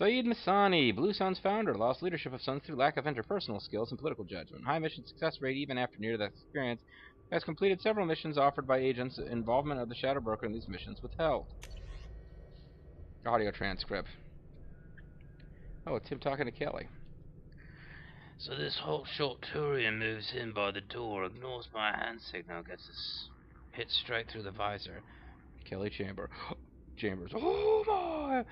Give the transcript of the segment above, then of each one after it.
Zaeed Massani, Blue Sun's founder, lost leadership of Suns through lack of interpersonal skills and political judgment. High mission success rate even after near-death experience. Has completed several missions offered by agents. Involvement of the Shadow Broker in these missions withheld. Audio transcript. Oh, it's him talking to Kelly. So this hot shot Turian moves in by the door, ignores my hand signal, gets us hit straight through the visor. Kelly Chambers. Oh my!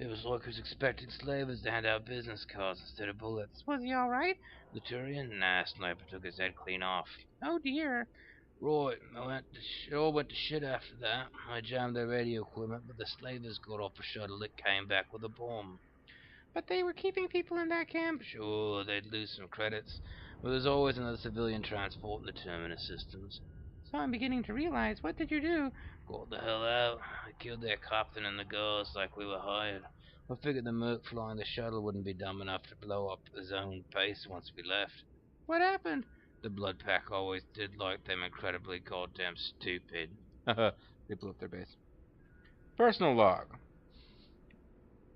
It was like he was expecting slavers to hand out business cards instead of bullets. Was he alright? The Turian? Nah, sniper took his head clean off. Oh dear. Right, I all went to shit after that. I jammed their radio equipment, but the slavers got off a shuttle that came back with a bomb. But they were keeping people in that camp. Sure, they'd lose some credits, but there's always another civilian transport in the terminus systems. So I'm beginning to realize. What did you do? Got the hell out. I killed their captain and the guards like we were hired. I figured the merc flying the shuttle wouldn't be dumb enough to blow up his own base once we left. What happened? The blood pack always did like them incredibly goddamn stupid. They blew up their base. Personal log.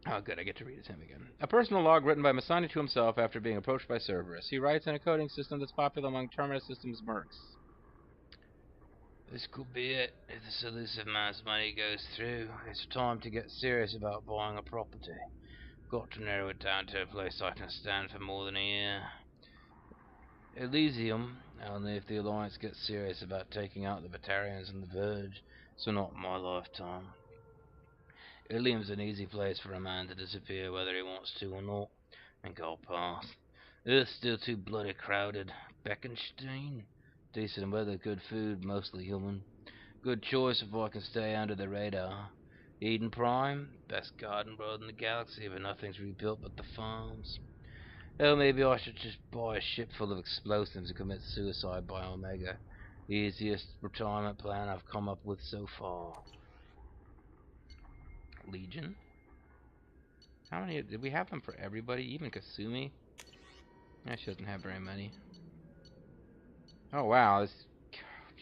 Oh, good, I get to read his hymn again. A personal log written by Massani to himself after being approached by Cerberus. He writes in a coding system that's popular among terminus systems mercs. This could be it. If this elusive man's money goes through, it's time to get serious about buying a property. Got to narrow it down to a place I can stand for more than a year. Elysium, only if the Alliance gets serious about taking out the Vakarians and the Verge, so not in my lifetime. Ilium's an easy place for a man to disappear whether he wants to or not, and go past. Earth's still too bloody crowded. Beckenstein? Decent weather, good food, mostly human. Good choice if I can stay under the radar. Eden Prime? Best garden world in the galaxy, but nothing's rebuilt but the farms. Hell, maybe I should just buy a ship full of explosives and commit suicide by Omega. The easiest retirement plan I've come up with so far. Legion? How many did we have them for everybody? Even Kasumi? Yeah, she doesn't have very many. Oh wow, this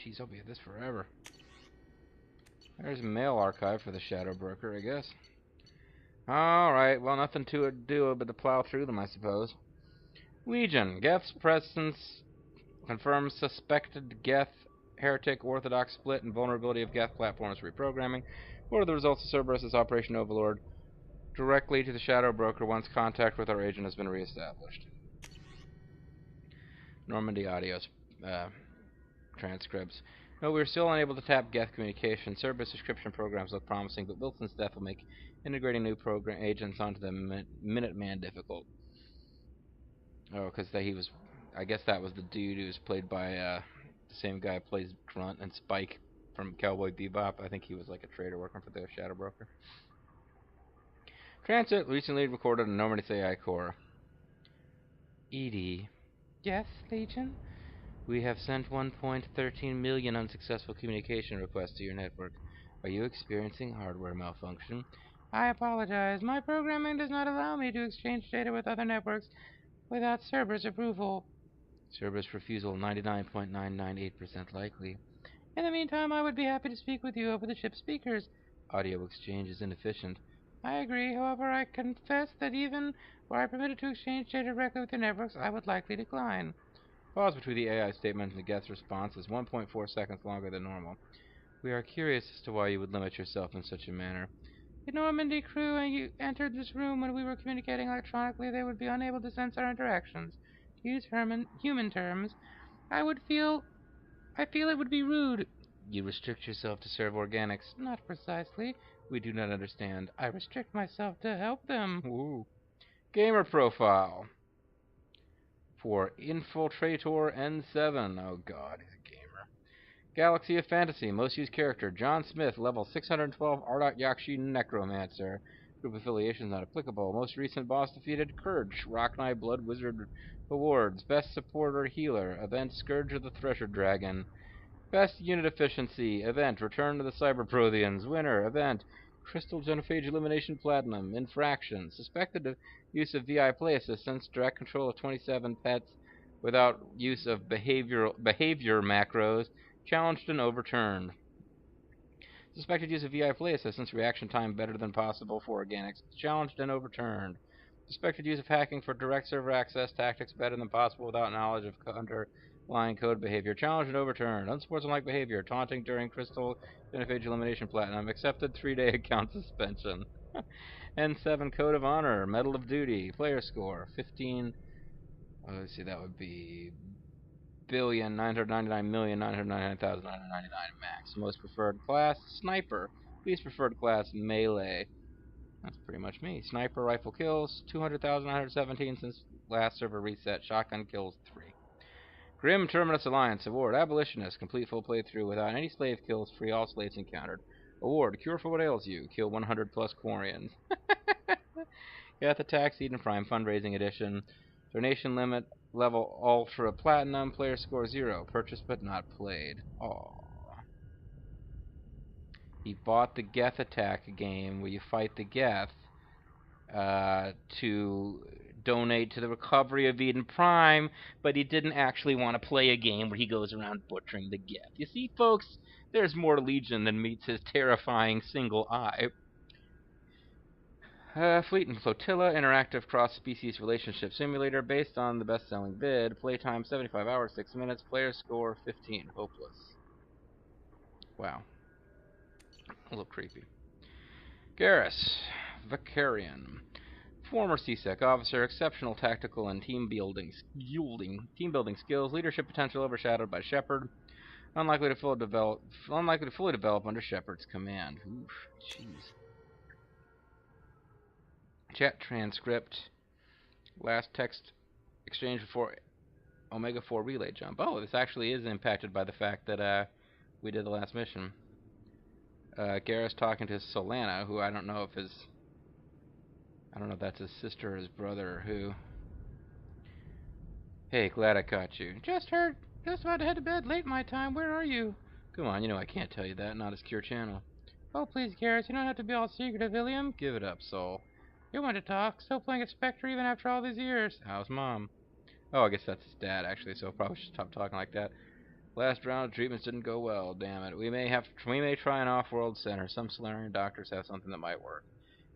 jeez, I'll be at this forever. There's a mail archive for the Shadow Broker, I guess. Alright, well nothing to do but to plow through them, I suppose. Legion. Geth's presence confirms suspected Geth heretic orthodox split and vulnerability of Geth platforms reprogramming. What are the results of Cerberus' Operation Overlord? Directly to the Shadow Broker once contact with our agent has been reestablished. Normandy audios transcripts. No, we're still unable to tap Geth communication. Cerberus subscription programs look promising, but Wilson's death will make integrating new program agents onto the Minuteman difficult. Oh, because he was... I guess that was the dude who was played by the same guy who plays Grunt and Spike from Cowboy Bebop. I think he was like a trader working for the Shadow Broker. Transit recently recorded in Normandy's AI core. Edie. Yes, Legion? We have sent 1.13 million unsuccessful communication requests to your network. Are you experiencing hardware malfunction? I apologize. My programming does not allow me to exchange data with other networks without Cerberus approval. Cerberus refusal 99.998% likely. In the meantime, I would be happy to speak with you over the ship's speakers. Audio exchange is inefficient. I agree. However, I confess that even were I permitted to exchange data directly with the networks, I would likely decline. Pause between the AI statement and the Geth's response is 1.4 seconds longer than normal. We are curious as to why you would limit yourself in such a manner. The Normandy crew and you entered this room when we were communicating electronically. They would be unable to sense our interactions. To use human terms, I feel it would be rude. You restrict yourself to serve organics. Not precisely. We do not understand. I restrict myself to help them. Ooh. Gamer profile. For Infiltrator N7. Oh god, he's a gamer. Galaxy of Fantasy. Most used character. John Smith. Level 612. Ardot Yakshi Necromancer. Group affiliations not applicable. Most recent boss defeated. Kurge. Rock Knight Blood Wizard Awards. Best supporter healer. Event Scourge of the Thresher Dragon. Best unit efficiency. Event Return to the Cyberprotheans. Winner. Event Crystal Genophage Elimination Platinum. Infraction. Suspected use of VI play assistance. Direct control of 27 pets without use of behavior macros. Challenged and overturned. Suspected use of VI play assistance, reaction time better than possible for organics, challenged and overturned. Suspected use of hacking for direct server access, tactics better than possible without knowledge of underlying code behavior, challenged and overturned. Unsportsmanlike behavior, taunting during crystal benephage elimination platinum, accepted 3-day account suspension. N7 Code of Honor, Medal of Duty, player score 15. Let's see, that would be 1,999,999,999 max. Most preferred class, Sniper. Least preferred class, Melee. That's pretty much me. Sniper rifle kills, 200,917 since last server reset. Shotgun kills, 3. Grim Terminus Alliance Award, Abolitionist. Complete full playthrough without any slave kills. Free all slaves encountered. Award, Cure for what ails you. Kill 100 plus Quarians. Death Attack, Seed and Prime Fundraising Edition. Donation limit, level Ultra Platinum. Player score 0. Purchased but not played. Aww. He bought the Geth Attack game where you fight the Geth to donate to the recovery of Eden Prime, but he didn't actually want to play a game where he goes around butchering the Geth. You see, folks, there's more to Legion than meets his terrifying single eye. Fleet and Flotilla, interactive cross-species relationship simulator based on the best-selling bid. Playtime 75 hours, 6 minutes. Player score 15. Hopeless. Wow. A little creepy. Garrus Vakarian. Former CSEC officer, exceptional tactical and team building skills, leadership potential overshadowed by Shepard. Unlikely to fully develop under Shepard's command. Oof, jeez. Chat transcript. Last text exchange before Omega 4 relay jump. Oh, this actually is impacted by the fact that we did the last mission. Garrus talking to Solana, who I don't know if that's his sister or his brother or who. Hey, glad I caught you. Just heard. Just about to head to bed. Late my time. Where are you? Come on, you know I can't tell you that. Not a secure channel. Oh, please, Garrus. You don't have to be all secretive, Ilium. Give it up, Sol. You want to talk. Still playing at Spectre even after all these years. How's Mom? Oh, I guess that's his dad, actually, so probably should stop talking like that. Last round of treatments didn't go well, damn it. We may try an off-world center. Some Solarian doctors have something that might work.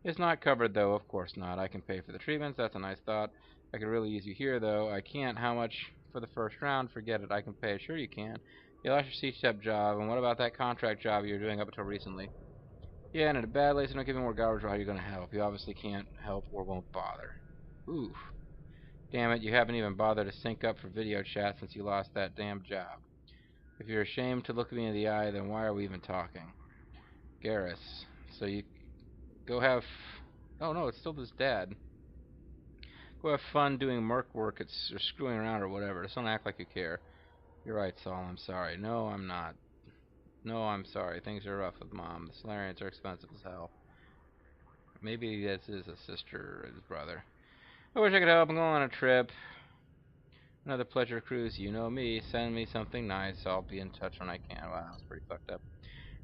It's not covered, though. Of course not. I can pay for the treatments. That's a nice thought. I could really use you here, though. I can't. How much for the first round? Forget it. I can pay. Sure you can. You lost your C-step job, and what about that contract job you were doing up until recently? Yeah, and in a bad way, so don't give me more garbage. How are you going to help? You obviously can't help or won't bother. Oof. Damn it, you haven't even bothered to sync up for video chat since you lost that damn job. If you're ashamed to look me in the eye, then why are we even talking? Garrus. So you go have... Oh no, it's still his dad. Go have fun doing merc work or screwing around or whatever. Just don't act like you care. You're right, Saul. I'm sorry. No, I'm not. No, I'm sorry. Things are rough with Mom. The Solarians are expensive as hell. Maybe this is a sister or his brother. I wish I could help. I'm going on a trip. Another pleasure cruise. You know me. Send me something nice. I'll be in touch when I can. Wow, that's pretty fucked up.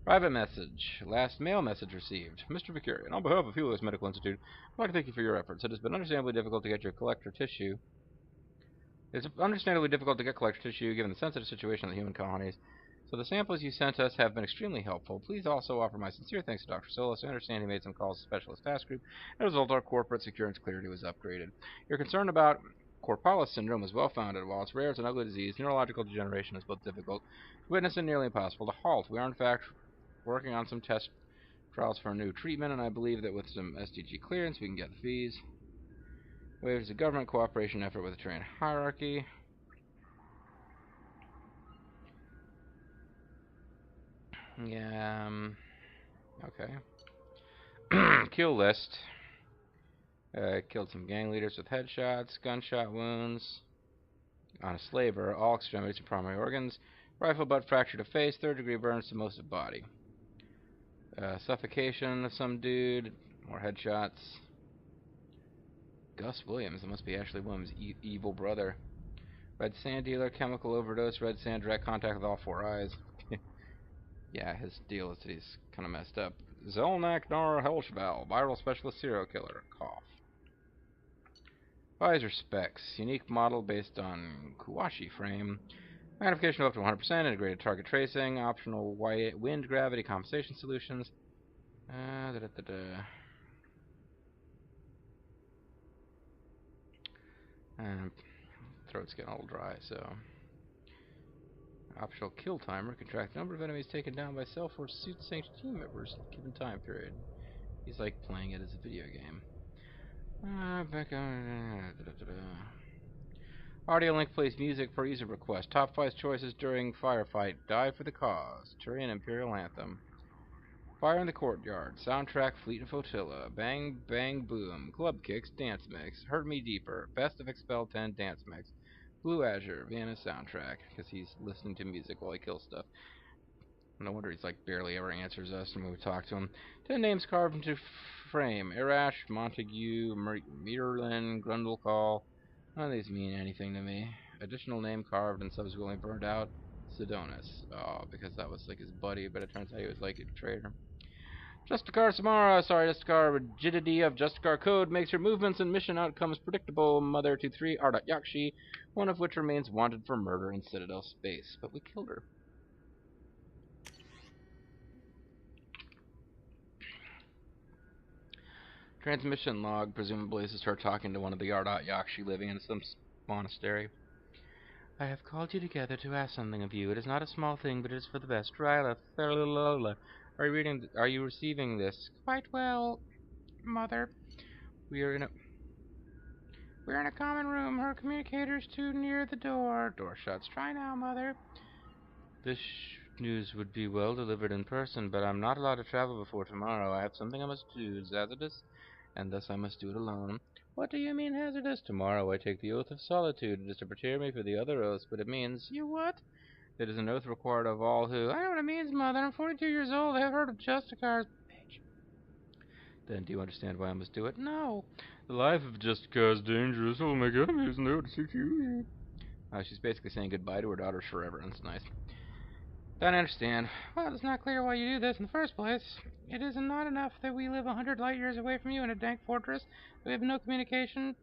Private message. Last mail message received. Mr. Vakarian, on behalf of Helios Medical Institute, I'd like to thank you for your efforts. It has been understandably difficult to get your collector tissue. It's understandably difficult to get collector tissue given the sensitive situation of the human colonies. So the samples you sent us have been extremely helpful. Please also offer my sincere thanks to Dr. Solis. I understand he made some calls to Specialist Task Group. As a result, our corporate security clarity was upgraded. Your concern about Corpalis syndrome is well-founded. While it's rare as an ugly disease, neurological degeneration is both difficult to witness and nearly impossible to halt. We are, in fact, working on some test trials for a new treatment, and I believe that with some SDG clearance, we can get the fees. Waves a government cooperation effort with a trained hierarchy. Yeah, okay. Kill list. Killed some gang leaders with headshots, gunshot wounds on a slaver, all extremities and primary organs, rifle butt fracture to face, 3rd-degree burns to most of body. Suffocation of some dude, more headshots. Gus Williams, that must be Ashley Williams' evil brother. Red sand dealer, chemical overdose, red sand, direct contact with all 4 eyes. Yeah, his deal is that he's kind of messed up. Zolnak Nar Helshval, viral specialist serial killer. Cough. Visor specs. Unique model based on Kuwashi frame. Magnification up to 100%, integrated target tracing, optional wind gravity compensation solutions. Throat's getting a little dry, so... Optional kill timer can track the number of enemies taken down by Cellforce suit-synced team members in a given time period. He's like playing it as a video game. Audio link plays music per user request. Top 5 choices during firefight. Die for the cause. Turian Imperial Anthem. Fire in the Courtyard. Soundtrack Fleet and Flotilla. Bang Bang Boom. Club Kicks. Dance Mix. Hurt Me Deeper. Best of Expel 10 Dance Mix. Blue Azure. Vienna soundtrack. Because he's listening to music while he kills stuff. No wonder he's like barely ever answers us when we talk to him. 10 names carved into frame. Arash, Montague, Merlin, Grundlecall. None of these mean anything to me. Additional name carved and subsequently burned out. Sidonis. Oh, because that was like his buddy, but it turns out he was like a traitor. Justicar Samara. Justicar. Rigidity of Justicar code makes your movements and mission outcomes predictable. Mother to 3 Ardat Yakshi, one of which remains wanted for murder in Citadel space. But we killed her. Transmission log. Presumably this is her talking to one of the Ardat Yakshi living in some monastery. I have called you together to ask something of you. It is not a small thing, but it is for the best. Ryla, are you receiving this? Quite well, Mother. We're in a common room. Her communicator's too near the door. Door shuts. Try now, Mother. This news would be well delivered in person, but I'm not allowed to travel before tomorrow. I have something I must do. It's hazardous, and thus I must do it alone. What do you mean hazardous? Tomorrow I take the oath of solitude. It is to prepare me for the other oaths, but it means... You what? It is an oath required of all who... I know what it means, Mother. I'm 42 years old. I have heard of Justicars. Bitch. Then do you understand why I must do it? No. The life of Justicar is dangerous. It will make enemies know to seek you. She's basically saying goodbye to her daughters forever. That's nice. Don't understand. Well, it's not clear why you do this in the first place. It is not enough that we live 100 light years away from you in a dank fortress. We have no communicator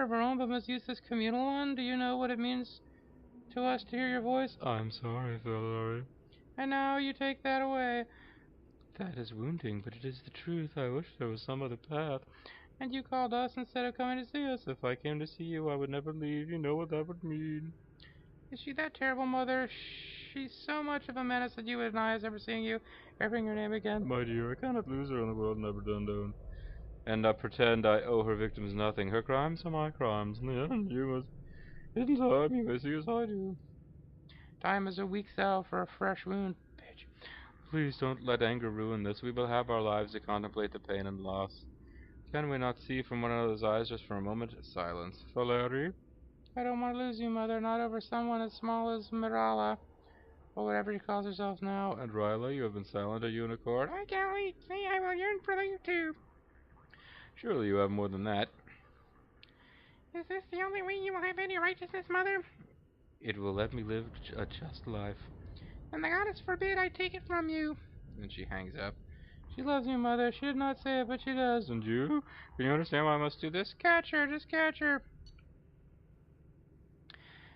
of our own, but must use this communal one. Do you know what it means to us to hear your voice? I'm sorry, Tali'Zorah. And now you take that away. That is wounding, but it is the truth. I wish there was some other path. And you called us instead of coming to see us. If I came to see you, I would never leave. You know what that would mean. Is she that terrible, Mother? She's so much of a menace that you would deny us ever seeing you, hearing your name again. My dear, I cannot lose her in the world never done down. And pretend I owe her victims nothing. Her crimes are my crimes. In the end, you must... In time, you may see as I do. Time is a weak salve for a fresh wound, bitch. Please don't let anger ruin this. We will have our lives to contemplate the pain and loss. Can we not see from one another's eyes just for a moment? Silence. Valeri? I don't want to lose you, Mother, not over someone as small as Mirala. Or whatever she calls herself now. And Ryla, you have been silent, a unicorn. I can't wait. See, I will yearn for you too. Surely you have more than that. Is this the only way you will have any righteousness, Mother? It will let me live a just life. And the goddess forbid I take it from you. And she hangs up. She loves you, Mother. She did not say it, but she does. And you? Can you understand why I must do this? Catch her. Just catch her.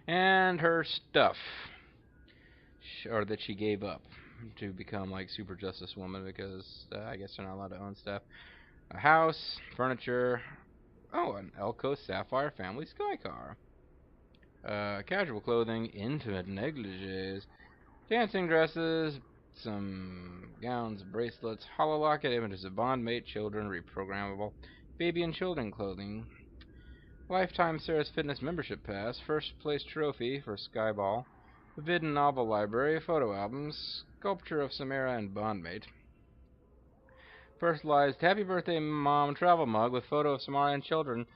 And her stuff. Or that she gave up to become like Super Justice Woman because I guess they're not allowed to own stuff. A house, furniture, an Elko Sapphire family sky car. Casual clothing, intimate negligees, dancing dresses, some gowns, bracelets, hololocket images of bondmate, children, reprogrammable, baby and children clothing, lifetime Sarah's Fitness membership pass, first place trophy for Skyball, vid and novel library, photo albums, sculpture of Samara and bondmate, personalized Happy Birthday Mom travel mug with photo of Samara and children,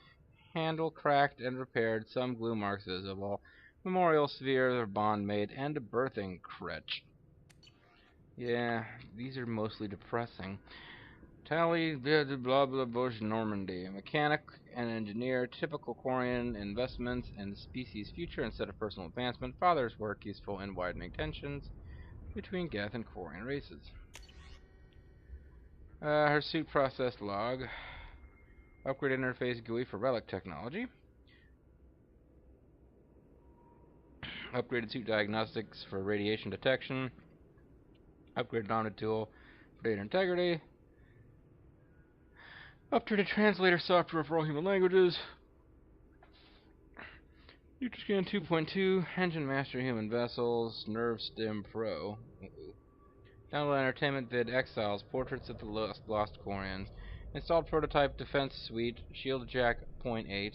handle cracked and repaired, some glue marks visible, memorial sphere of bondmate, and a birthing crutch. Yeah, these are mostly depressing. Tally, blah blah Bush, Normandy. Mechanic and engineer, typical Quarian investments in the species' future instead of personal advancement. Father's work useful in widening tensions between Geth and Quarian races. Her suit process log. Upgrade interface GUI for relic technology. Upgraded suit diagnostics for radiation detection. Upgraded Omni tool for data integrity. Upgraded translator software for all human languages. NutriScan 2.2. Engine Master Human Vessels. Nerve Stim Pro. Download Entertainment Vid Exiles. Portraits of the Lost Quarians. Installed Prototype Defense Suite. Shield Jack 0.8.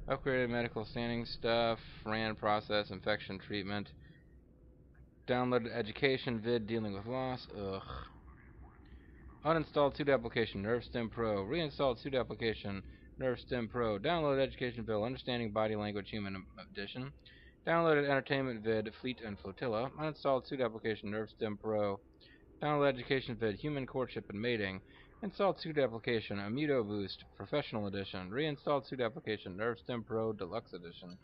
Upgraded medical standing stuff. Ran process. Infection treatment. Downloaded education vid dealing with loss. Ugh. Uninstalled suit application. Nerve Stim Pro. Reinstalled suit application. Nerve Stim Pro. Downloaded education bill. Understanding body language human edition. Downloaded entertainment vid Fleet and Flotilla. Uninstalled suit application. Nerve Stim Pro. Download education vid Human Courtship and Mating. Installed suit application Amuto Boost Professional Edition. Reinstalled suit application Nerve Stim Pro Deluxe Edition.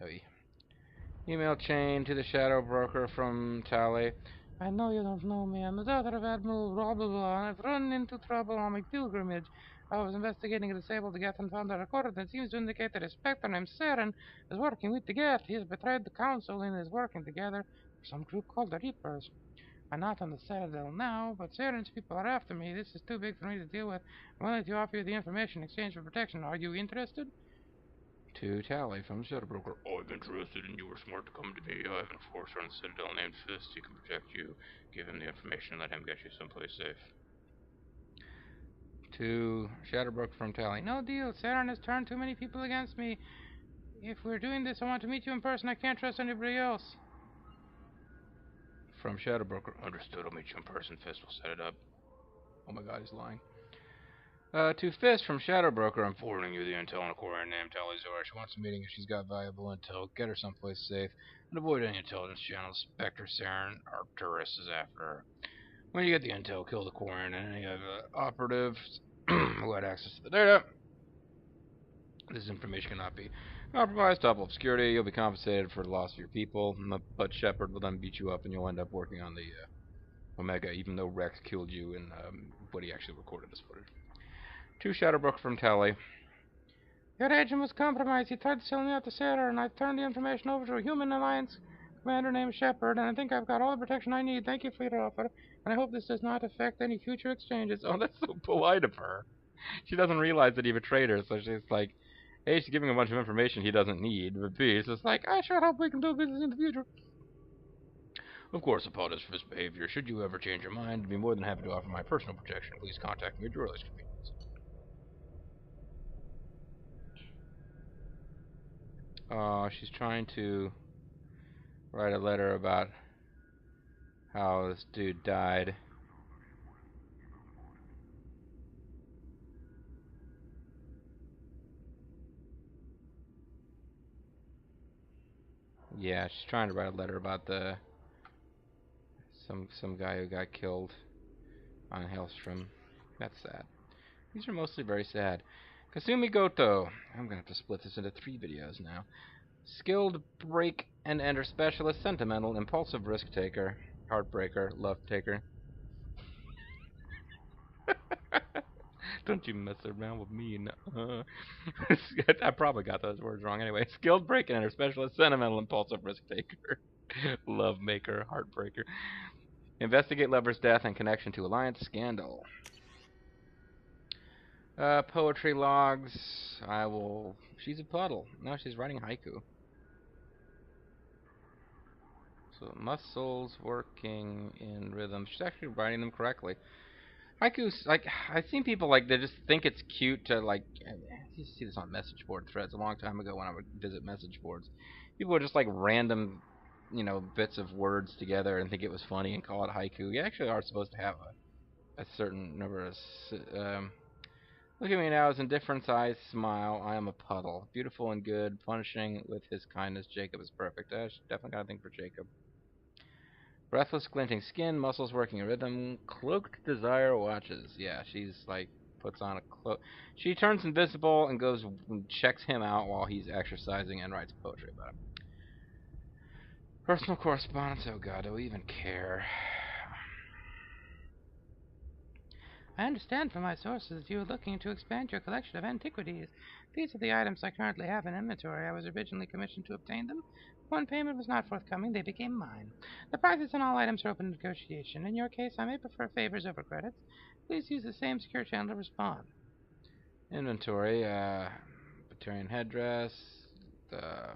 Oy. Email chain to the Shadow Broker from Tali. I know you don't know me. I'm the daughter of Admiral blah blah blah, and I've run into trouble on my pilgrimage. I was investigating a disabled Geth and found a record that seems to indicate that a spectre named Saren is working with the Geth. He has betrayed the Council and is working together for some group called the Reapers. I'm not on the Citadel now, but Saren's people are after me. This is too big for me to deal with. I'm willing to offer you the information in exchange for protection. Are you interested? To Tally from Shadow Broker. I'm interested, and you were smart to come to me. I have an enforcer on the Citadel named Fist. He can protect you. Give him the information and let him get you someplace safe. To Shadow Broker from Tally. No deal. Saren has turned too many people against me. If we're doing this, I want to meet you in person. I can't trust anybody else. From Shadow Broker. Understood. I'll meet you in person. Fist will set it up. Oh my god, he's lying. To Fist from Shadow Broker. I'm forwarding you the intel on a Quarian named Tali'Zorah. She wants a meeting if she's got valuable intel. Get her someplace safe and avoid any intelligence channels. Spectre, Saren, Arcturus is after her. When you get the intel, kill the Quarian and any of the operatives who had access to the data. This information cannot be compromised. Top obscurity. You'll be compensated for the loss of your people. But Shepard will then beat you up and you'll end up working on the Omega, even though Rex killed you in what he actually recorded this footage. To Shadow Broker from Tally. Your agent was compromised. He tried to sell me out to Sarah, and I've turned the information over to a human alliance commander named Shepard, and I think I've got all the protection I need. Thank you for your offer, and I hope this does not affect any future exchanges. Oh, that's so polite of her. She doesn't realize that he betrayed her, so she's like, A, she's giving him a bunch of information he doesn't need, but B, it's just like, I sure hope we can do business in the future. Of course, apologize for his behavior. Should you ever change your mind, I'd be more than happy to offer my personal protection. Please contact me at your earliest convenience. She's trying to write a letter about how this dude died. Yeah, she's trying to write a letter about the some guy who got killed on Hailstrom. That's sad. These are mostly very sad. Kasumi Goto. I'm gonna have to split this into 3 videos now. Skilled break and enter specialist, sentimental, impulsive risk taker, heartbreaker, love taker. Don't you mess around with me. No. I probably got those words wrong anyway. Skilled break and enter specialist, sentimental, impulsive risk taker, love maker, heartbreaker. Investigate lover's death and connection to alliance scandal. Poetry logs. She's a puddle. No, she's writing haiku. So muscles working in rhythm. She's actually writing them correctly. Haikus, like, I've seen people, like, they just think it's cute to, like, I used to see this on message board threads a long time ago when I would visit message boards. People would just, like, random, bits of words together and think it was funny and call it haiku. You actually are supposed to have a certain number of, look at me now, as indifference eyes smile, I am a puddle. Beautiful and good, punishing with his kindness, Jacob is perfect. Definitely got a thing for Jacob. Breathless, glinting skin, muscles working in rhythm, cloaked desire watches. Yeah, she's like, puts on a cloak. She turns invisible and goes and checks him out while he's exercising and writes poetry about him. Personal correspondence, oh god, do we even care? I understand from my sources that you are looking to expand your collection of antiquities. These are the items I currently have in inventory. I was originally commissioned to obtain them. When payment was not forthcoming, they became mine. The prices on all items are open to negotiation. In your case, I may prefer favors over credits. Please use the same secure channel to respond. Inventory, Batarian headdress, the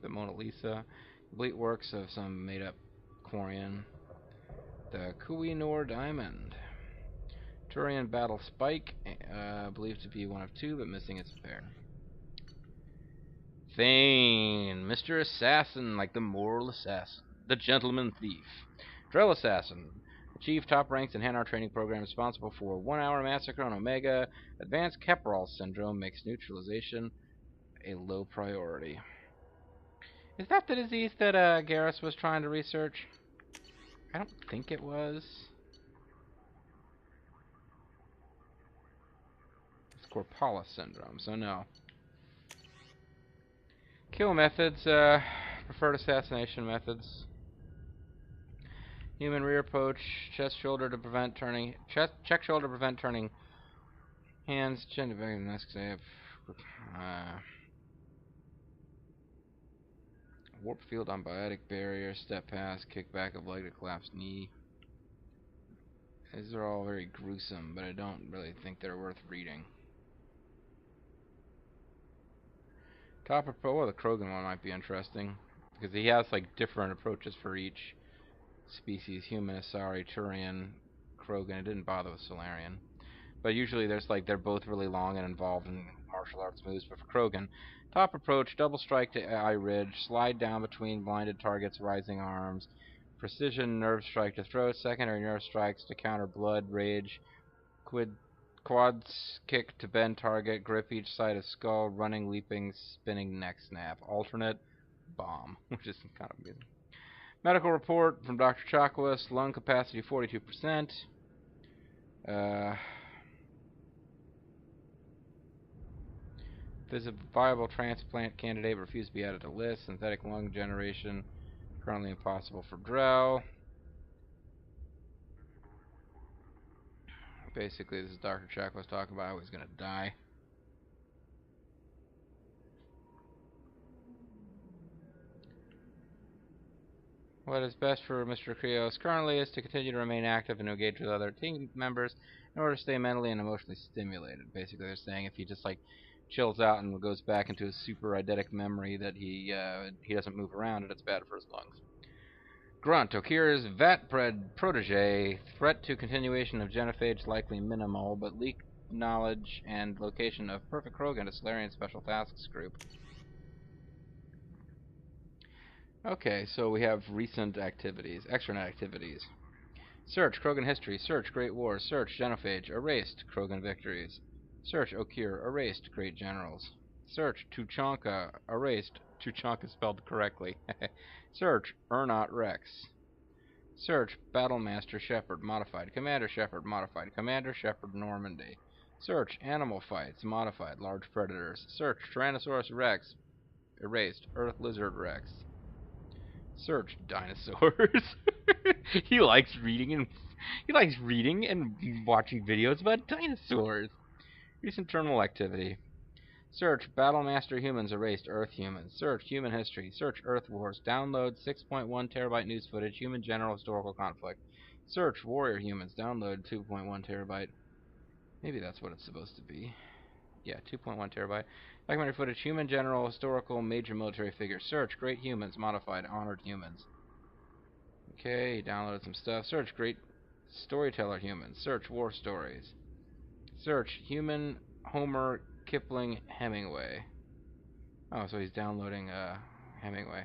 Mona Lisa, complete works of some made-up Quarian, the Kuinor diamond, Turian battle spike, believed to be one of two, but missing its pair. Thane, Mr. Assassin, like the moral assassin, the gentleman thief, Drill Assassin, achieved top ranks in Hanar training program, responsible for 1-hour massacre on Omega. Advanced Keprol syndrome makes neutralization a low priority. Is that the disease that Garrus was trying to research? I don't think it was. It's Corpala syndrome, so no. Kill methods, preferred assassination methods. Human rear poach, check shoulder to prevent turning hands, chin to back of the neck save. Warp field on biotic barrier, step pass, kick back of leg to collapse knee. These are all very gruesome, but I don't really think they're worth reading. Copper Pro, the Krogan one might be interesting, because he has like different approaches for each species: human, Asari, Turian, Krogan. It didn't bother with Solarian. But usually there's like, they're both really long and involved in martial arts moves. But for Krogan, top approach, double strike to eye ridge, slide down between blinded targets, rising arms, precision nerve strike to throat, secondary nerve strikes to counter blood, rage, quads kick to bend target, grip each side of skull, running, leaping, spinning neck snap, alternate bomb, which is kind of amusing. Medical report from Dr. Chakwas, lung capacity 42%. There's a viable transplant candidate but refused to be added to list. Synthetic lung generation currently impossible for Drell. Basically, this is Dr. Chakwas talking about how he's going to die. What is best for Mr. Krios currently is to continue to remain active and engage with other team members in order to stay mentally and emotionally stimulated. Basically, they're saying if he just like chills out and goes back into his super eidetic memory that he doesn't move around, and it's bad for his lungs. Grunt, Okira's vat-bred protege. Threat to continuation of genophage likely minimal, but leaked knowledge and location of perfect Krogan to Solarian Special Tasks Group. Okay, so we have recent activities, extranet activities. Search Krogan history, search Great Wars, search genophage, erased Krogan victories. Search Okir, erased Great Generals. Search Tuchanka, erased Tuchanka spelled correctly. Search Ernot Rex. Search Battlemaster Shepard, modified. Commander Shepard, modified. Commander Shepard Normandy. Search Animal Fights, modified. Large Predators. Search Tyrannosaurus Rex, erased. Earth Lizard Rex. Search Dinosaurs. He likes reading and watching videos about dinosaurs. Recent terminal activity. Search Battlemaster Humans, erased Earth Humans. Search Human History. Search Earth Wars. Download 6.1 terabyte news footage. Human General Historical Conflict. Search Warrior Humans. Download 2.1 terabyte. Maybe that's what it's supposed to be. Yeah, 2.1 terabyte. Documentary footage. Human General Historical Major Military Figures. Search Great Humans. Modified Honored Humans. Okay, he downloaded some stuff. Search Great Storyteller Humans. Search War Stories. Search Human Homer Kipling Hemingway. Oh, so he's downloading Hemingway.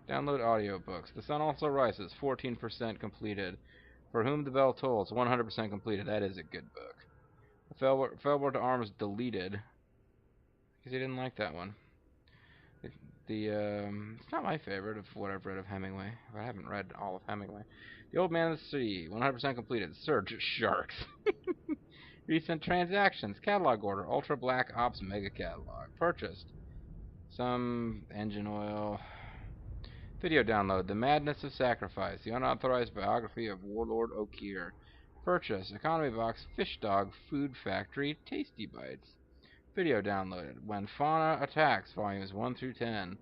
Download audiobooks. The Sun Also Rises, 14% completed. For Whom the Bell Tolls, 100% completed. That is a good book. Felboard to Arms deleted, because he didn't like that one. It's not my favorite of what I've read of Hemingway. I haven't read all of Hemingway. The Old Man of the Sea, 100% completed. Search Sharks. Recent transactions. Catalog order. Ultra Black Ops Mega Catalog. Purchased. Some engine oil. Video download. The Madness of Sacrifice. The unauthorized biography of Warlord Okir. Purchase. Economy box. Fish Dog Food Factory. Tasty Bites. Video downloaded. When Fauna Attacks. Volumes 1 through 10.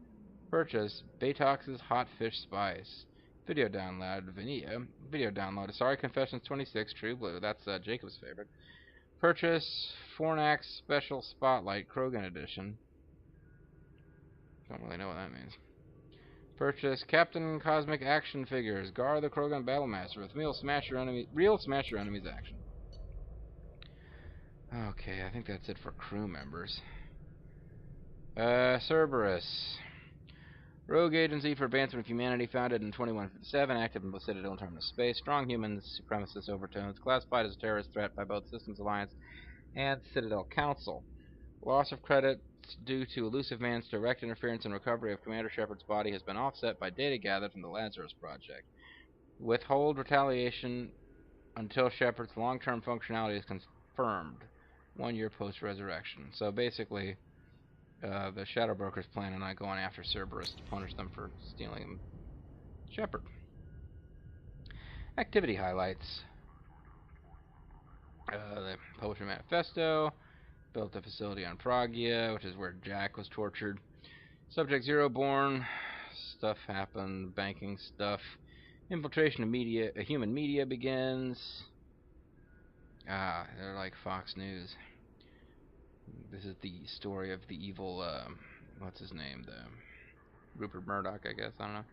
Purchase. Batox's Hot Fish Spice. Video download. Vanilla. Video download. Sorry Confessions 26. True Blue. That's Jacob's favorite. Purchase. Fornax Special Spotlight Krogan Edition. Don't really know what that means. Purchase Captain Cosmic Action Figures. Gar the Krogan Battlemaster with real Smash Your Enemies action. Okay, I think that's it for crew members. Cerberus. Rogue agency for advancement of humanity founded in 2157, active in both Citadel and Terminus space. Strong human supremacist overtones. Classified as a terrorist threat by both Systems Alliance and Citadel Council. Loss of credit due to Elusive Man's direct interference and recovery of Commander Shepard's body has been offset by data gathered from the Lazarus Project. Withhold retaliation until Shepard's long-term functionality is confirmed 1 year post-resurrection. So basically, the Shadow Broker's planning on going after Cerberus to punish them for stealing Shepard. Activity highlights. The Poetry Manifesto. Built a facility on Pragia, which is where Jack was tortured. Subject Zero born. Stuff happened. Banking stuff. Infiltration of media. Human media begins. They're like Fox News. This is the story of the evil, what's his name? The Rupert Murdoch, I guess. I don't know.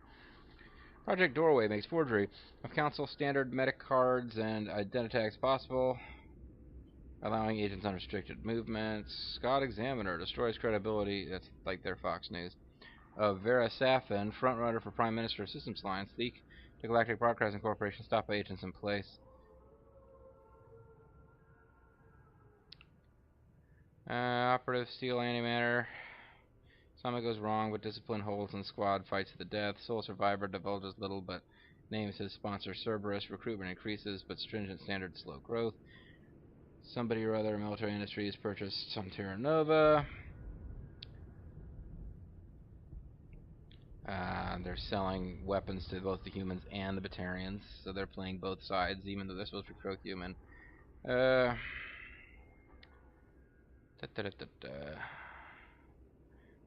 Project Doorway makes forgery of Council standard medic cards and identitags possible, allowing agents unrestricted movements. Scott Examiner destroys credibility, that's like their Fox News, of Vera Safin, frontrunner for Prime Minister of Systems Alliance, leak to Galactic Broadcasting Corporation, stop agents in place. Operative Steel Antimatter. Something goes wrong, but discipline holds and squad fights to the death. Sole Survivor divulges little, but names his sponsor Cerberus. Recruitment increases, but stringent standards slow growth. Somebody or other military industries purchased some Terra Nova. They're selling weapons to both the humans and the Batarians, so they're playing both sides, even though they're supposed to recruit human.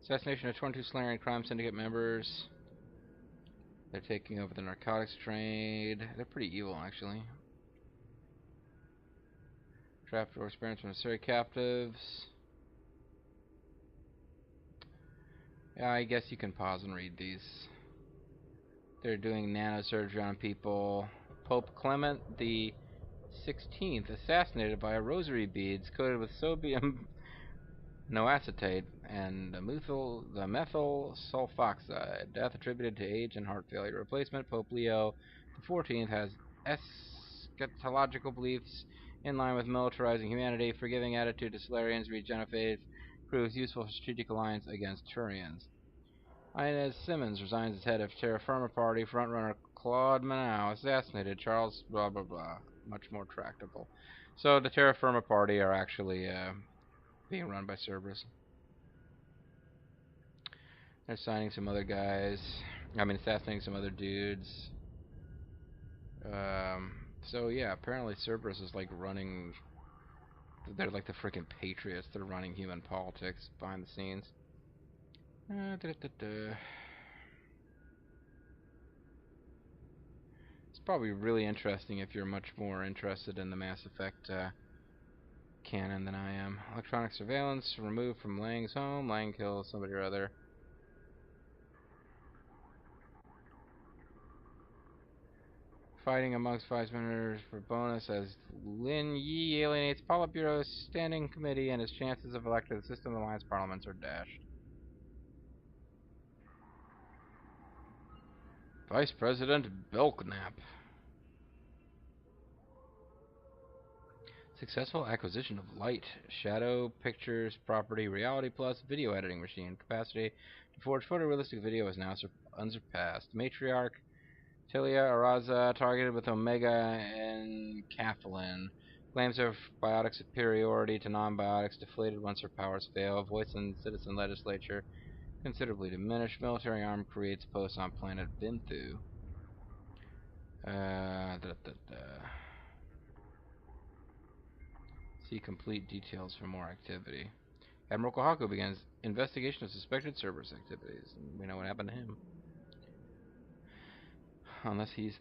Assassination of 22 Solarian crime syndicate members. They're taking over the narcotics trade. They're pretty evil, actually. Trapdoor experiments from Missouri captives. Yeah, I guess you can pause and read these. They're doing nanosurgery on people. Pope Clement the 16th assassinated by a rosary beads coated with sodium noacetate and the methyl sulfoxide. Death attributed to age and heart failure. Replacement Pope Leo the 14th has eschatological beliefs in line with militarizing humanity. Forgiving attitude to Solarians. Regenefaith proves useful for strategic alliance against Turians. Inez Simmons resigns as head of Terra Firma Party. Frontrunner Claude Manow assassinated. Charles blah blah blah. Much more tractable. So the Terra Firma Party are actually being run by Cerberus. They're signing some other guys. Assassinating some other dudes. So yeah, apparently Cerberus is like running. They're like the freaking Patriots. They're running human politics behind the scenes. It's probably really interesting if you're much more interested in the Mass Effect canon than I am. Electronic surveillance removed from Lang's home. Lang kills somebody or other. Fighting amongst 5 members for bonus as Lin Yi alienates Politburo's standing committee and his chances of electing the System Alliance parliaments are dashed. Vice President Belknap. Successful acquisition of Light, Shadow, Pictures, Property, Reality Plus, Video Editing Machine. Capacity to forge photorealistic video is now unsurpassed. Matriarch Tilia Araza targeted with Omega Encaphalin. Claims of biotic superiority to non-biotics deflated once her powers fail. Voice in citizen legislature. considerably diminished. Military arm creates posts on planet Vinthu. See complete details for more activity. Admiral Kohaku begins investigation of suspected Cerberus activities. And we know what happened to him. Unless he's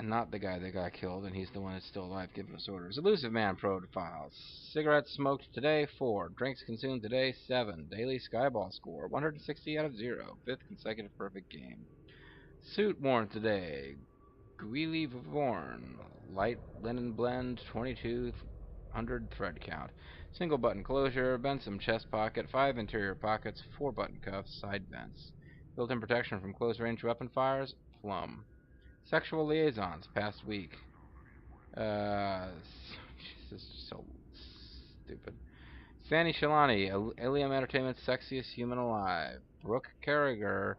not the guy that got killed and he's the one that's still alive giving us orders. Elusive Man profiles. Cigarettes smoked today, 4. Drinks consumed today, 7. Daily Skyball score, 160 out of 0. 5th consecutive perfect game. Suit worn today. Guili worn. Light linen blend, 2200 thread count. Single button closure, Benson chest pocket, 5 interior pockets, 4 button cuffs, side vents. Built-in protection from close range weapon fires, plum. Sexual liaisons, past week. This is so stupid. Sandy Shalani, Ilium Entertainment's sexiest human alive. Brooke Carragher,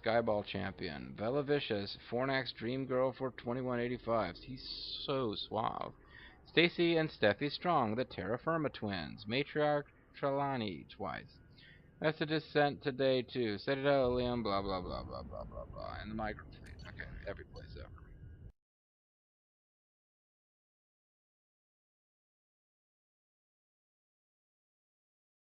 Skyball champion. Bella Vicious, Fornax Dream Girl for 2185. He's so suave. Stacy and Steffi Strong, the Terra Firma twins. Matriarch Trelawney, twice. Messages sent today too. Citadel, Ilium, blah blah blah blah blah blah blah. And the migrant fleet. Okay, every place ever.